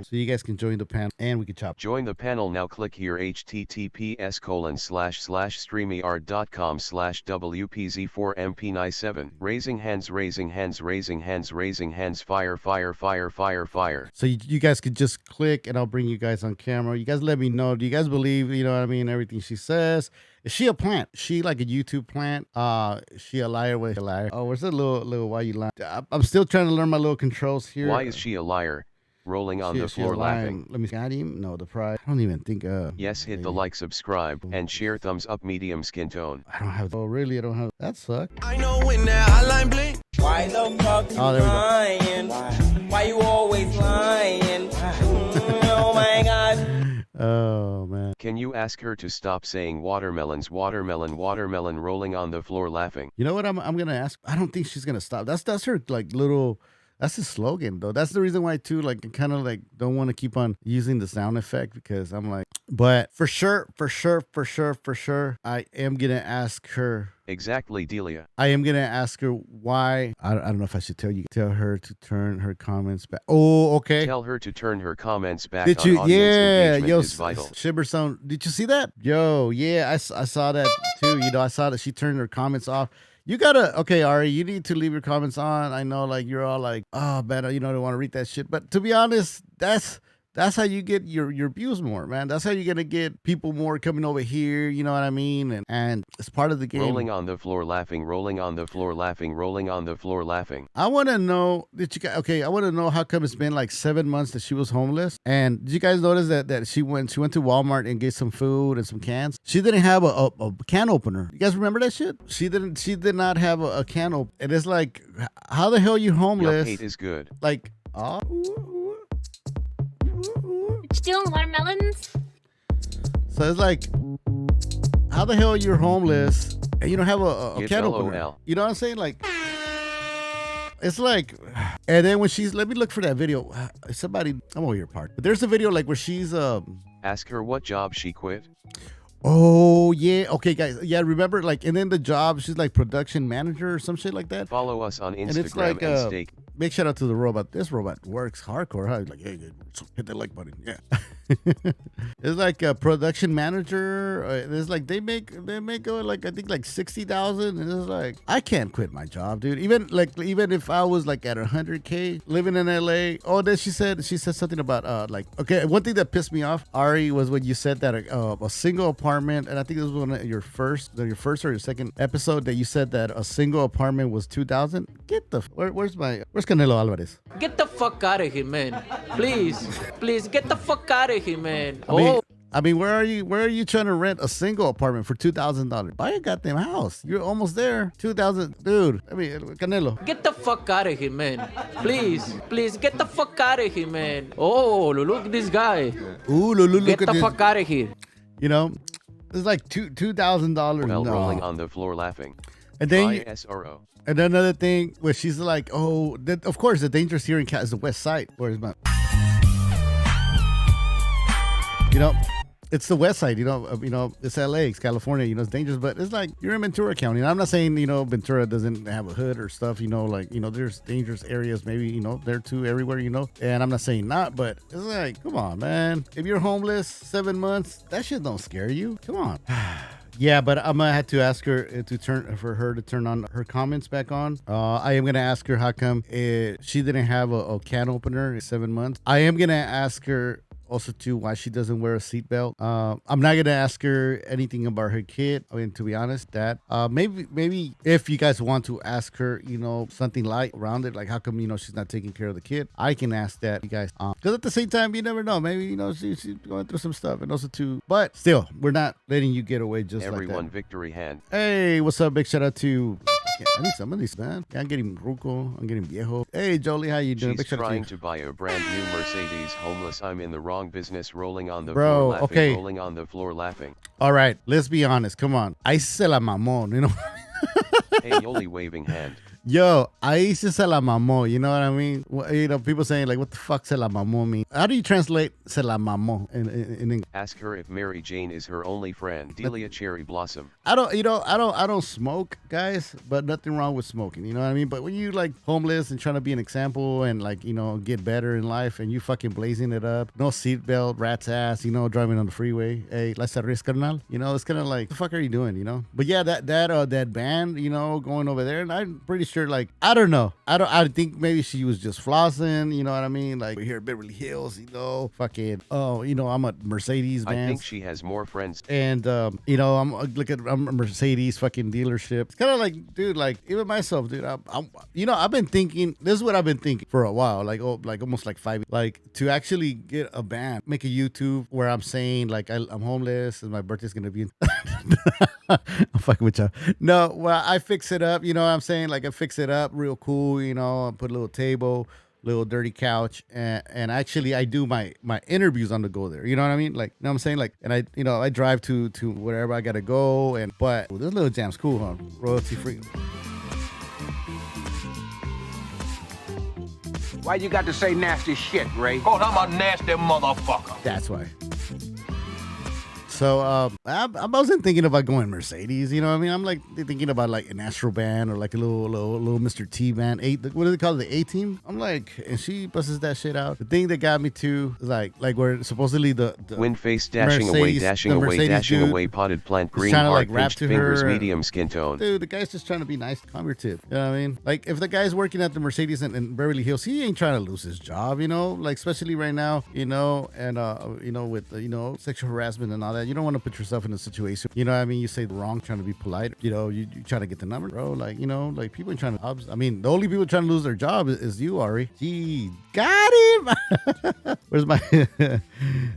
So you guys can join the panel and we can chop. Join the panel now. Click here https://streamyard.com/WPZ4MP97. Raising hands. Fire. So you guys could just click and I'll bring you guys on camera. You guys let me know. Do you guys believe, everything she says? Is she a plant? She like a YouTube plant? She a liar? With a liar? Oh, where's the little why you lying? I'm still trying to learn my little controls here. Why is she a liar? Rolling on the floor laughing. Let me see. No, the pride. I don't even think. Yes, hit the like, subscribe, and share. Thumbs up. Medium skin tone. I don't have. Oh, really? I don't have. That sucks. I know when that hotline blink. Why the fuck you lying? Why you always lying? Oh my God. Can you ask her to stop saying watermelons, watermelon, watermelon, rolling on the floor laughing? You know what I'm gonna ask? I don't think she's gonna stop. That's her like little. That's his slogan though. That's the reason why too. Like I kind of like don't want to keep on using the sound effect because I'm like, but for sure, I am gonna ask her. Exactly, Delia. I am gonna ask her why. I don't know if I should tell her to turn her comments back. Oh, okay. Tell her to turn her comments back Did on you? audience Yeah, engagement yo, is vital. Shibersound. Did you see that? Yo, yeah, I saw that too. You know, I saw that she turned her comments off. You gotta, okay, Ari, you need to leave your comments on. I know, like, you're all like, oh, man, you know, don't want to read that shit. But to be honest, that's how you get your views more, man. That's how you're gonna get people more coming over here. You know what I mean? And it's part of the game. Rolling on the floor laughing, rolling on the floor laughing, rolling on the floor laughing. I want to know, I want to know how come it's been like 7 months that she was homeless. And did you guys notice that she went to Walmart and get some food and some cans? She didn't have a can opener. You guys remember that shit? She did not have a can opener. And it's like, how the hell are you homeless? Yup, hate is good. Like, Stealing watermelons? so it's like, how the hell you're homeless and you don't have a can opener? LOL. You know what I'm saying? Like, it's like, and then when let me look for that video. Somebody, I'm over your part. But there's a video like where she's Ask her what job she quit. Oh yeah, okay guys, yeah, remember like, and then the job, she's like production manager or some shit like that. Follow us on Instagram And it's like and stake. big shout out to the robot. This robot works hardcore, huh? Like, hey, hit that like button, yeah. It's like a production manager. It's like they make like, I think like 60,000, and it's like, I can't quit my job, dude. Even if I was like at 100K living in LA. Oh, then she said something about like, okay, one thing that pissed me off, Ari, was when you said that a single apartment, and I think this was one of your first or your second episode, that you said that a single apartment was 2,000. Get the where's Canelo Alvarez? Get the fuck out of here, man. Please, get the fuck out of here, man. I mean, where are you trying to rent a single apartment for $2,000? Buy a goddamn house. You're almost there. 2,000, dude. I mean, Canelo. Get the fuck out of here, man. Please, get the fuck out of here, man. Oh, look at this guy. Ooh, look Get at the this. fuck out of here. You know, it's like $2,000. Well, No. rolling on the floor laughing. And then ISRO. and another thing where she's like, oh, of course, the dangerous here in Cat is the West Side. Where's my? You know, it's the West Side. You know, it's LA, it's California. You know, it's dangerous, but it's like you're in Ventura County. And I'm not saying Ventura doesn't have a hood or stuff. You know, like there's dangerous areas. Maybe there too everywhere. And I'm not saying not, but it's like, come on, man. If you're homeless 7 months, that shit don't scare you. Come on. Yeah, but I'm gonna have to ask her to turn on her comments back on. I am gonna ask her how come she didn't have a can opener in 7 months. I am gonna ask her also too why she doesn't wear a seatbelt. I'm not gonna ask her anything about her kid. I mean, to be honest, that maybe if you guys want to ask her, something light around it, like how come she's not taking care of the kid. I can ask that, you guys, because at the same time, you never know. Maybe she's going through some stuff, and also too. But still, we're not letting you get away just Everyone like that. victory hand. Hey, what's up? Big shout out to. I need some of these, man. I'm getting ruco. I'm getting viejo. Hey, Jolie, how you doing? She's Big shout out trying to you. to buy a brand new Mercedes. Homeless. I'm in the wrong business. Rolling on the Bro, floor laughing. okay. Rolling on the floor laughing. All right, let's be honest. Come on. I se la mamón, Hey, Yoli waving hand. Yo, ahí se la mamó. You know what I mean? People saying like, what the fuck se la mamó mean? How do you translate se la mamó in English? Ask her if Mary Jane is her only friend. Delia Cherry Blossom. I don't smoke, guys, but nothing wrong with smoking. You know what I mean? But when you like homeless and trying to be an example and like, get better in life and you fucking blazing it up, no seatbelt, rat's ass, driving on the freeway. Hey, let's risk carnal. It's kind of like, what the fuck are you doing? But yeah, that band, going over there, and I'm pretty sure, like, I don't know. I think maybe she was just flossing, you know what I mean? Like, we're here at Beverly Hills, fucking, I'm a Mercedes, man. I think she has more friends. And, I'm a Mercedes fucking dealership. It's kind of like, dude, like, even myself, dude, I've been thinking, this is what I've been thinking for a while, like almost like 5 years, like, to actually get a band, make a YouTube where I'm saying, like, I'm homeless and my birthday's going to be in. I'm fucking with y'all. No, well, I fix it up, you know what I'm saying? Like, I fix it up real cool, I put a little table, little dirty couch, and actually I do my interviews on the go there. You know what I mean? Like, you know what I'm saying? Like, and I drive to wherever I gotta go, and but this little jam's cool, huh? Royalty free. Why you got to say nasty shit, Ray? Cause I'm a nasty motherfucker. That's why. So I wasn't thinking about going Mercedes, you know what I mean? I'm like thinking about like an Astro van or like a little Mr. T van. What do they call it? The A-Team? I'm like, and she busts that shit out. The thing that got me to is like where supposedly the wind face dashing Mercedes away, potted plant, green trying to, heart, like, rap pinched to fingers, her. medium skin tone. Dude, the guy's just trying to be nice. Calm your tip. You know what I mean? Like, if the guy's working at the Mercedes in Beverly Hills, he ain't trying to lose his job, you know? Like, especially right now, you know, and, you know, with, you know, sexual harassment and all that. You don't want to put yourself in a situation, you know what I mean? You say the wrong, trying to be polite. You know, you try to get the number, bro. Like, you know, like people trying to, I mean, the only people trying to lose their job is you, Ari. Gee, got him. Where's my,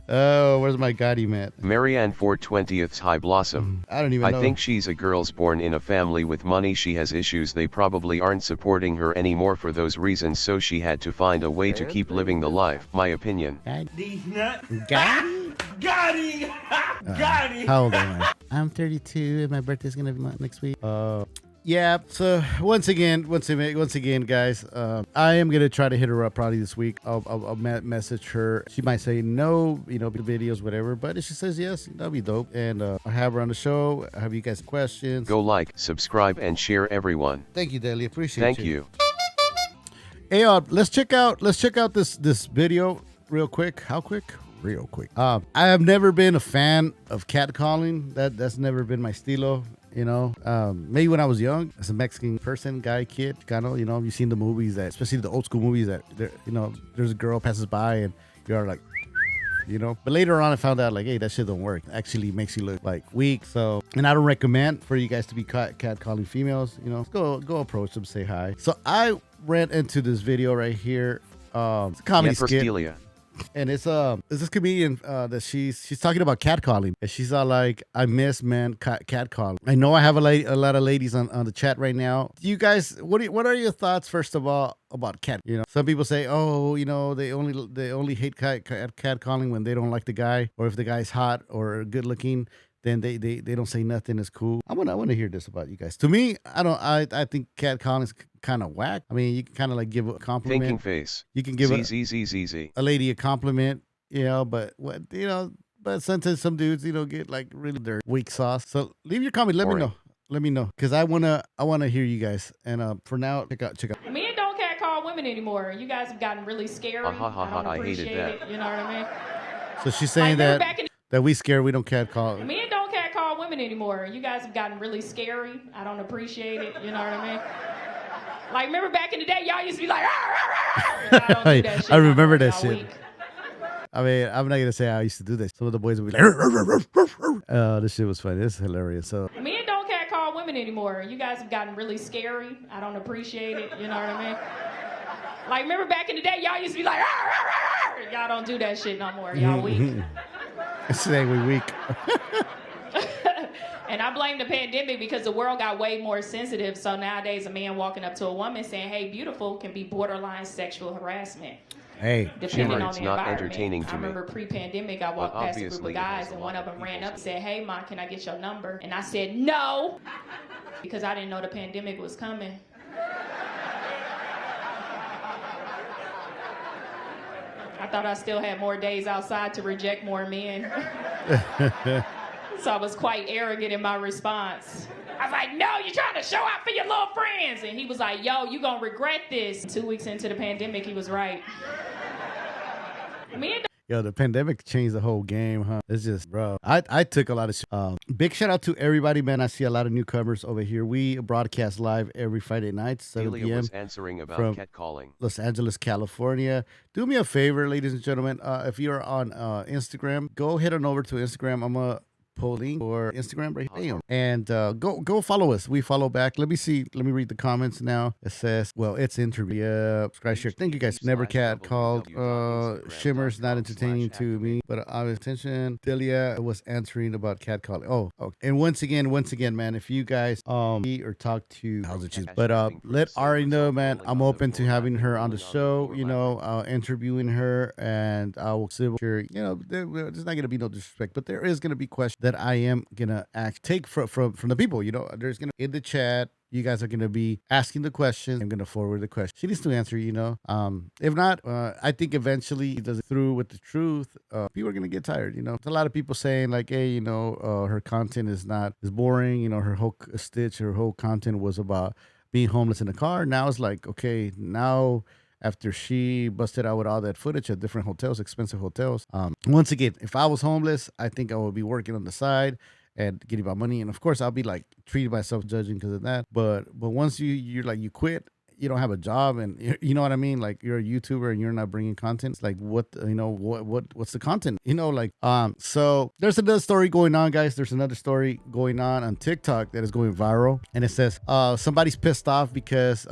where's my got him at? Marianne 420th's High Blossom. I don't even know. I think she's a girl's born in a family with money. She has issues. They probably aren't supporting her anymore for those reasons, so she had to find a way to keep living the life. My opinion. These nuts. Got him? Got him. Got him. How old am I? I'm 32 and my birthday's gonna be next week. Yeah, so once again, guys, I am gonna try to hit her up probably this week. I'll message her. She might say no, you know, videos, whatever. But if she says yes, that'll be dope. And I'll have her on the show. Have you guys questions? Go like, subscribe, and share, everyone. Thank you, Deli. Appreciate Thank you. Hey, let's check out this video real quick. How quick? Real quick. I have never been a fan of catcalling. That's never been my stilo. You know, maybe when I was young, as a Mexican person, guy, kid, Chicano, you know, you've seen the movies that, especially the old school movies that, you know, there's a girl passes by and you're like, you know. But later on, I found out like, hey, that shit don't work. It actually makes you look like weak. So, and I don't recommend for you guys to be catcalling females. You know, go approach them, say hi. So I ran into this video right here. It's a comedy skit. And it's this comedian that she's talking about catcalling, and she's all like, I miss men catcalling. I know I have a lot of ladies on the chat right now. Do you guys, what are your thoughts first of all about cat? You know, some people say, oh, you know, they only hate catcalling when they don't like the guy, or if the guy's hot or good looking. Then they don't say nothing is cool. I want to hear this about you guys. To me, I think catcalling is kind of whack. I mean, you can kind of like give a compliment. Thinking face. You can give a lady a compliment, you know, but but sometimes some dudes, you know, get like really their weak sauce. So leave your comment. Let me know, because I wanna hear you guys. And for now, check out. Men don't catcall women anymore. You guys have gotten really scary. I don't appreciate it. You know what I mean? So she's saying that we scared, we don't catcall. Men don't catcall women anymore. You guys have gotten really scary. I don't appreciate it. You know what I mean? Like, remember back in the day, y'all used to be like, I don't do that shit. I remember that shit. Weak. I mean, I'm not gonna say I used to do that. Some of the boys would be like, this shit was funny. This is hilarious. So men don't catcall women anymore. You guys have gotten really scary. I don't appreciate it. You know what I mean? Like, remember back in the day, y'all used to be like, y'all don't do that shit no more. Y'all weak. Today we weak. And I blame the pandemic because the world got way more sensitive. So nowadays, a man walking up to a woman saying, hey, beautiful, can be borderline sexual harassment. Hey, depending on the not environment. entertaining to I remember pre-pandemic, I walked past a group of guys, and one of them ran up and said, hey, Ma, can I get your number? And I said, no, because I didn't know the pandemic was coming. I thought I still had more days outside to reject more men. So I was quite arrogant in my response. I was like, no, you're trying to show out for your little friends. And he was like, yo, you gonna regret this. 2 weeks into the pandemic, he was right. Yo, the pandemic changed the whole game, huh? It's just, bro. I took a lot of big shout out to everybody, man. I see a lot of newcomers over here. We broadcast live every Friday night, 7 p.m. was answering about from catcalling. Los Angeles, California. Do me a favor, ladies and gentlemen. If you're on Instagram, go head on over to Instagram. I'm gonna polling or Instagram right here. And go follow us. We follow back. Let me see. Let me read the comments now. It says, well, it's interview. Subscribe, share. Thank you guys. Never Cat called. Shimmer's not entertaining to me, but I was attention. Delia was answering about cat calling. Oh, okay. And once again, man, if you guys meet or talk to how's it choose, but let Ari know, man. I'm open to having her on the show. Interviewing her, and I will see. Sure, there's not gonna be no disrespect, but there is gonna be questions that I am gonna take from the people. There's gonna in the chat. You guys are going to be asking the questions. I'm going to forward the question. She needs to answer, If not, I think eventually he does it through with the truth. People are going to get tired, There's a lot of people saying like, hey, her content is boring. Her whole content was about being homeless in the car. Now it's like, okay, now after she busted out with all that footage at different hotels, expensive hotels. Once again, if I was homeless, I think I would be working on the side and getting my money. And of course, I'll be like treating myself judging because of that. But once you quit, you don't have a job, and you know what I mean? Like you're a YouTuber and you're not bringing content. It's like, what's the content? So there's another story going on, guys. There's another story going on TikTok that is going viral. And it says, somebody's pissed off because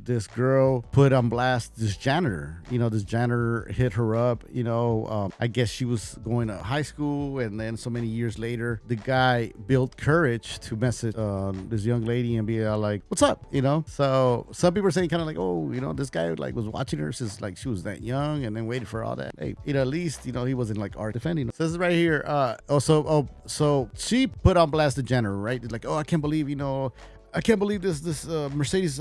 this girl put on blast this janitor. This janitor hit her up, I guess she was going to high school, and then so many years later, the guy built courage to message this young lady and be like, what's up? So some people saying kind of like, oh, this guy like was watching her since like she was that young, and then waited for all that. Hey, at least he wasn't like art defending. Says right here. So she put on blast the janitor, right? It's like, oh, I can't believe this Mercedes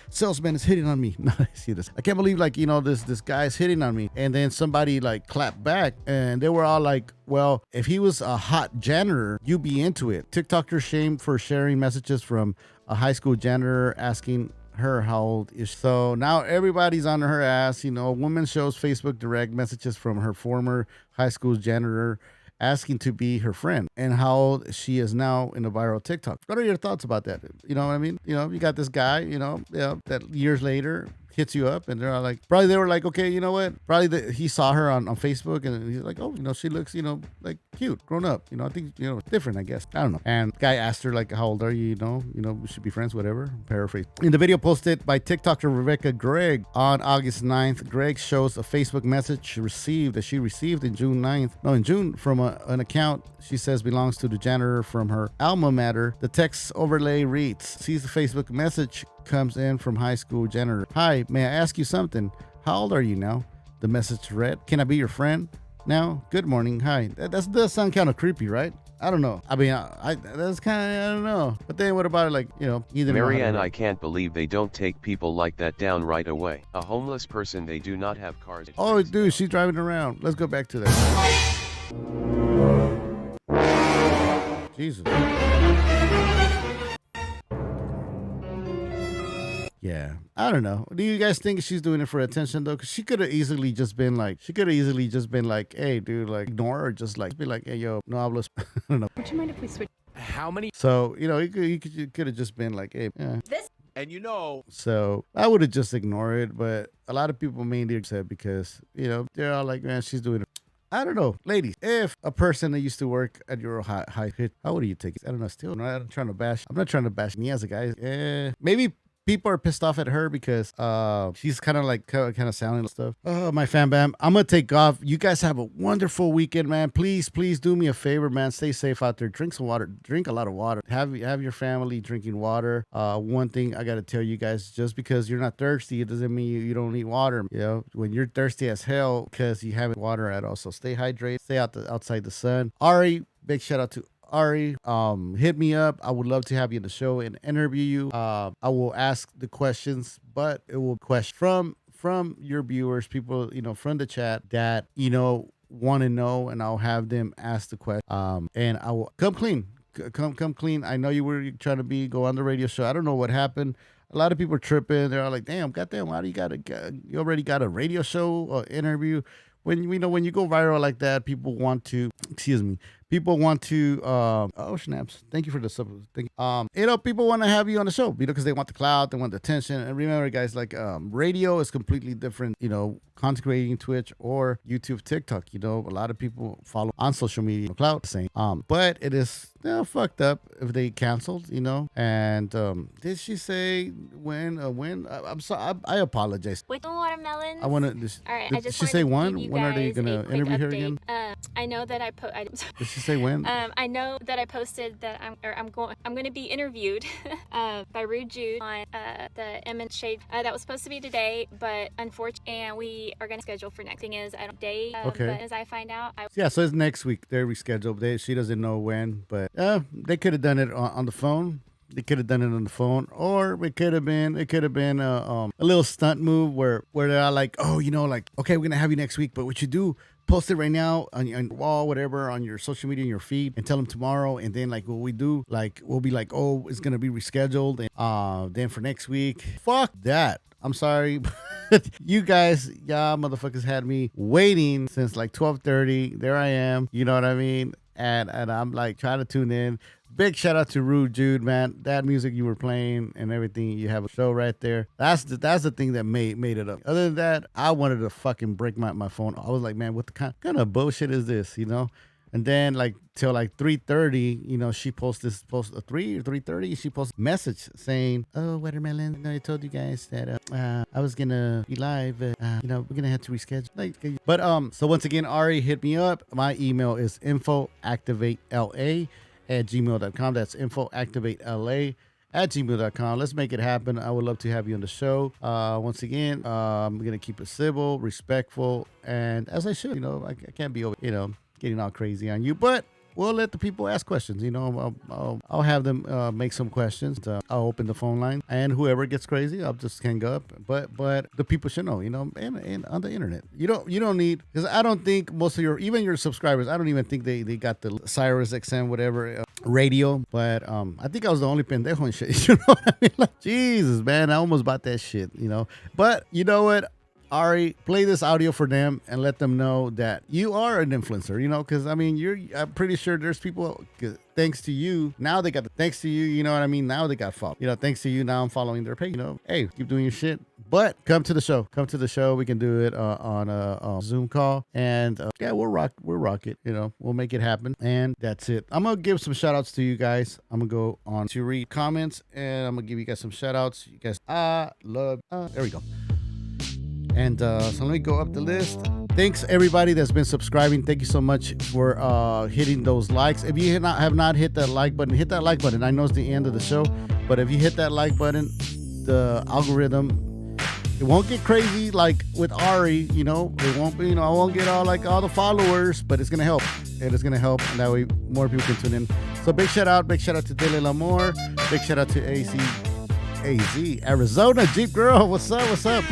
salesman is hitting on me. I see this. I can't believe this guy's hitting on me. And then somebody like clapped back, and they were all like, well, if he was a hot janitor, you'd be into it. TikToker shamed for sharing messages from a high school janitor asking her how old is she. So now everybody's on her ass. A woman shows Facebook direct messages from her former high school janitor asking to be her friend, and how old she is now in a viral TikTok. What are your thoughts about that? You know what I mean? You got this guy, that years later hits you up, and they're like, probably they were like, okay, you know what? Probably he saw her on Facebook, and he's like, oh, she looks, like cute, grown up. I think, different, I guess. I don't know. And guy asked her like, how old are you? We should be friends, whatever. Paraphrase. In the video posted by TikToker Rebecca Gregg on August 9th, Gregg shows a Facebook message she received in June from an account she says belongs to the janitor from her alma mater. The text overlay reads, sees the Facebook message comes in from high school janitor. Hi, may I ask you something? How old are you now? The message read, can I be your friend now? Good morning. Hi. That does sound kind of creepy, right? I don't know. I mean, that's kind of, I don't know. But then what about like, either Marianne, I can't believe they don't take people like that down right away. A homeless person, they do not have cars. Oh, dude, she's driving around. Let's go back to that. Jesus. Yeah, I don't know. Do you guys think she's doing it for attention though? Because she could have easily just been like, hey, dude, like ignore her, just like be like, hey, yo, no hablas. I don't know. Would you mind if we switch? How many? So he could have just been like, hey, yeah. This. And So I would have just ignored it, but a lot of people mainly upset because they're all like, man, she's doing it. I don't know, ladies. If a person that used to work at your high hit, how would you take it? I don't know. Still, I'm not trying to bash me as a guy. Maybe people are pissed off at her because she's kind of sounding and stuff. Oh, my fam bam, I'm gonna take off. You guys have a wonderful weekend, man. Please do me a favor, man. Stay safe out there. Drink some water. Drink a lot of water. Have your family drinking water. One thing I gotta tell you guys: just because you're not thirsty, it doesn't mean you don't need water. When you're thirsty as hell because you haven't water at all. So stay hydrated. Stay outside the sun. Ari, big shout out to Ari, hit me up. I would love to have you on the show and interview you. I will ask the questions, but it will question from your viewers, people, from the chat that, want to know, and I'll have them ask the question. And I will come clean. Come clean. I know you were trying to go on the radio show. I don't know what happened. A lot of people are tripping. They're all like, damn, goddamn, why do you already got a radio show or interview? When you go viral like that, people want to people want to oh snaps, thank you for the sub. People want to have you on the show, because they want the clout, they want the attention. And remember, guys, like radio is completely different, content creating, Twitch or YouTube, TikTok. A lot of people follow on social media, clout saying but it is fucked up if they canceled, and did she say when I'm sorry, I apologize. With the watermelons. I want to. All right, did I just she say when? when When are they gonna interview her again? I know that Did she say when? I know that I posted that I'm going to be interviewed by Rude Jude on the M and Shade that was supposed to be today, but unfortunately, and we are going to schedule for next. Thing is, I don't date. Okay. But as I find out, So it's next week. They're rescheduled. She doesn't know when, but they could have done it on the phone. They could have done it on the phone, or it could have been a little stunt move where they're like, oh, okay, we're gonna have you next week, but what you do, post it right now on your wall, whatever, on your social media, on your feed, and tell them tomorrow. And then what we do, we'll be like, oh, it's gonna be rescheduled, and then for next week. Fuck that. I'm sorry. You guys, y'all motherfuckers had me waiting since 12:30. There I am. You know what I mean? And I'm trying to tune in. Big shout out to Rude Jude, man. That music you were playing and everything, you have a show right there. That's the thing that made it up. Other than that, I wanted to fucking break my phone. I was like, man, what the kind of bullshit is this, And then till 3:30, she post at 3 or 3:30. She posts a message saying, "Oh, watermelon, I told you guys that I was gonna be live. We're gonna have to reschedule." But so once again, Ari hit me up. My email is infoactivatela@gmail.com. That's infoactivatela@gmail.com. Let's make it happen. I would love to have you on the show. Once again, I'm gonna keep it civil, respectful, and as I should. I can't be over, getting all crazy on you, but we'll let the people ask questions. I'll have them make some questions. I'll open the phone line, and whoever gets crazy, I'll just hang up. But the people should know, and on the internet, you don't need, because I don't think most of even your subscribers, I don't even think they got the Sirius XM whatever radio. But I think I was the only pendejo and shit. You know what I mean? Jesus, man, I almost bought that shit. But you know what? Ari, play this audio for them and let them know that you are an influencer, because I'm pretty sure there's people, thanks to you, now they got thanks to you, know what I mean? Now they got followed, thanks to you, now I'm following their page, hey, keep doing your shit, but come to the show, we can do it on a Zoom call, and we'll rock it, we'll make it happen, and that's it. I'm gonna give some shout outs to you guys. I'm gonna go on to read comments, and I'm gonna give you guys some shout outs. You guys, there we go. And so let me go up the list. Thanks everybody that's been subscribing. Thank you so much for hitting those likes. If you have not hit that like button, hit that like button. I know it's the end of the show, but if you hit that like button, the algorithm, it won't get crazy like with Ari. It won't be. I won't get all the followers, but it's gonna help. It is gonna help, and that way more people can tune in. So big shout out to Dele Lamore. Big shout out to AZ Arizona Jeep Girl. What's up?